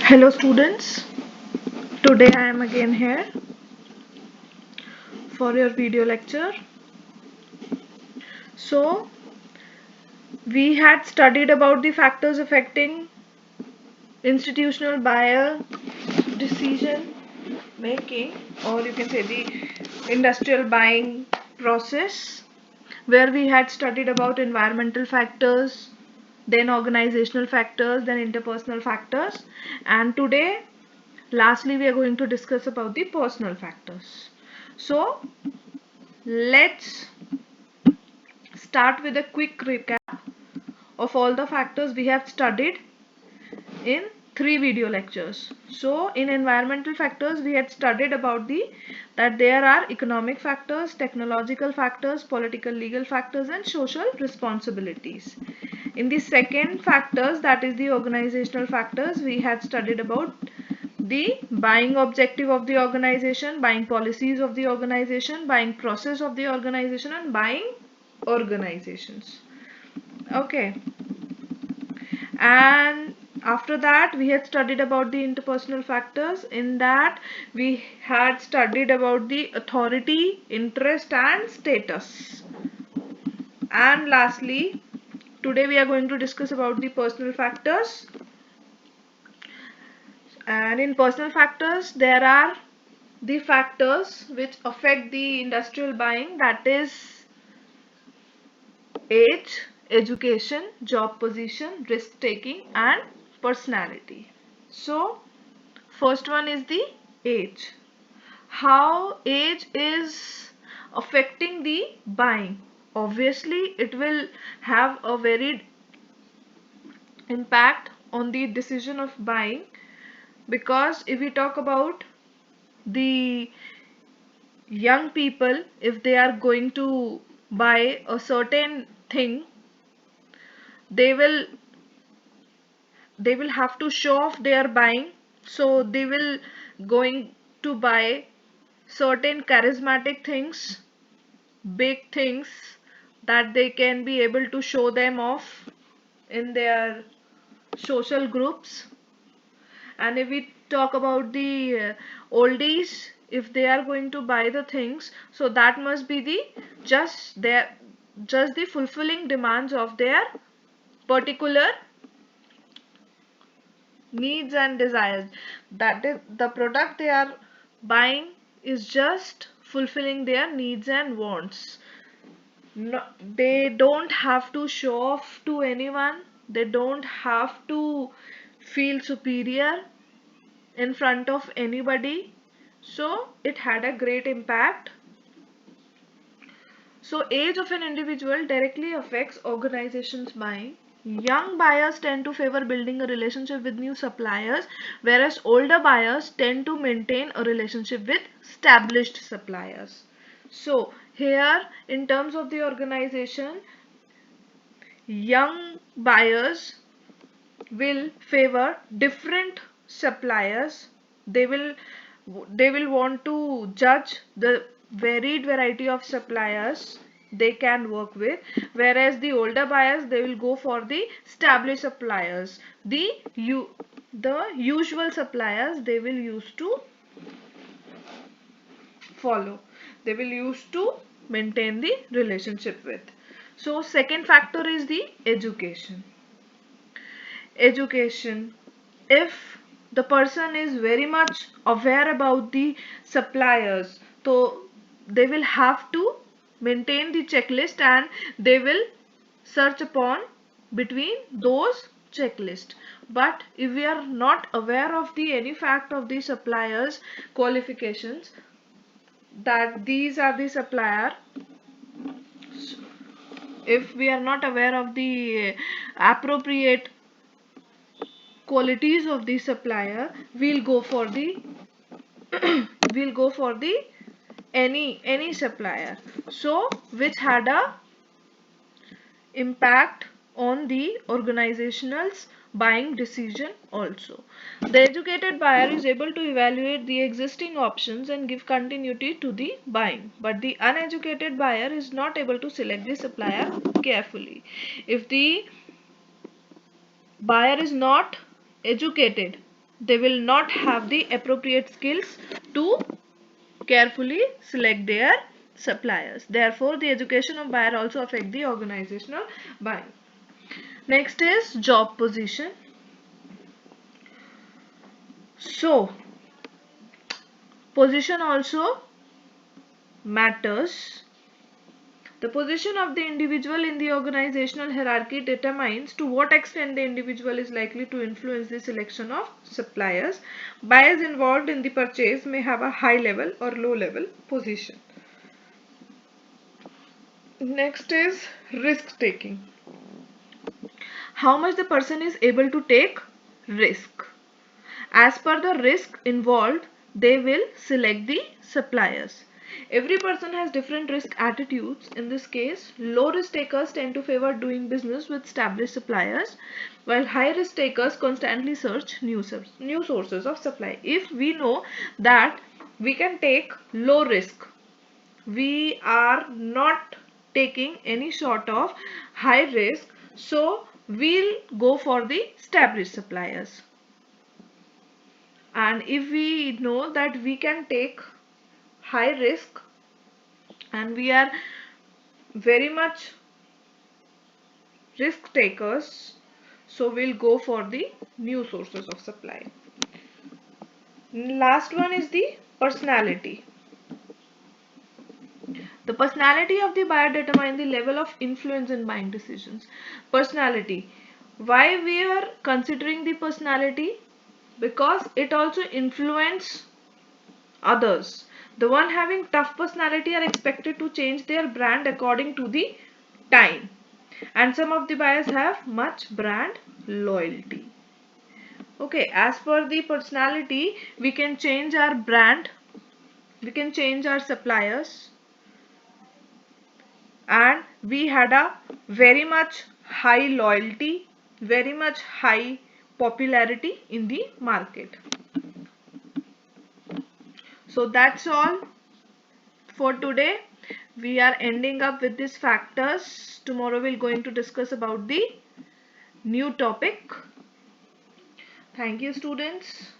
Hello students, today I am again here for your video lecture. So we had studied about the factors affecting institutional buyer decision making, or you can say the industrial buying process, where we had studied about environmental factors, then organizational factors, then interpersonal factors, and today lastly we are going to discuss about the personal factors. So let's start with a quick recap of all the factors we have studied in 3 video lectures. So in environmental factors we had studied about that there are economic factors, technological factors, political legal factors and social responsibilities. In the second factors, that is the organizational factors, we had studied about the buying objective of the organization, buying policies of the organization, buying process of the organization and buying organizations. Okay, and after that we had studied about the interpersonal factors. In that we had studied about the authority, interest and status. And lastly, today we are going to discuss about the personal factors. And in personal factors there are the factors which affect the industrial buying, that is age, education, job position, risk taking and personality. So first one is the age. How age is affecting the buying? Obviously it will have a varied impact on the decision of buying, because if we talk about the young people, if they are going to buy a certain thing, they will have to show off their buying, so they will going to buy certain charismatic things, big things that they can be able to show them off in their social groups. And if we talk about the oldies, if they are going to buy the things, so that must be the just their just the fulfilling demands of their particular needs and desires, that is the product they are buying is just fulfilling their needs and wants. No, they don't have to show off to anyone, they don't have to feel superior in front of anybody. So it had a great impact. So age of an individual directly affects organizations buying. Young buyers tend to favor building a relationship with new suppliers, whereas older buyers tend to maintain a relationship with established suppliers. So here in terms of the organization, young buyers will favor different suppliers. They will want to judge the varied variety of suppliers they can work with, whereas the older buyers, they will go for the established suppliers, the usual suppliers they will use to follow, they will use to maintain the relationship with. So second factor is the education. If the person is very much aware about the suppliers, so they will have to maintain the checklist and they will search upon between those checklist. But if we are not aware of the any fact of the suppliers qualifications, that these are the supplier, if we are not aware of the appropriate qualities of the supplier, we'll go for the we'll go for the any supplier, so which had a impact on the organizational's buying decision also. The educated buyer is able to evaluate the existing options and give continuity to the buying, but the uneducated buyer is not able to select the supplier carefully. If the buyer is not educated, they will not have the appropriate skills to carefully select their suppliers. Therefore, the education of buyer also affect the organizational buying. Next is job position. So, position also matters. The position of the individual in the organizational hierarchy determines to what extent the individual is likely to influence the selection of suppliers. Buyers involved in the purchase may have a high level or low level position. Next is risk taking. How much the person is able to take risk. As per the risk involved, they will select the suppliers. Every person has different risk attitudes. In this case, low risk takers tend to favor doing business with established suppliers, while high risk takers constantly search new sources of supply. If we know that we can take low risk, we are not taking any sort of high risk, so we'll go for the established suppliers. And if we know that we can take high risk and we are very much risk takers, so we'll go for the new sources of supply. Last one is the personality. The personality of the buyer determines the level of influence in buying decisions. Personality. Why we are considering the personality? Because it also influences others. The one having tough personality are expected to change their brand according to the time. And some of the buyers have much brand loyalty. Okay, as per the personality, we can change our brand, we can change our suppliers, and we had a very much high loyalty, very much high popularity in the market. So that's all for today. We are ending up with these factors. Tomorrow we're going to discuss about the new topic. Thank you, students.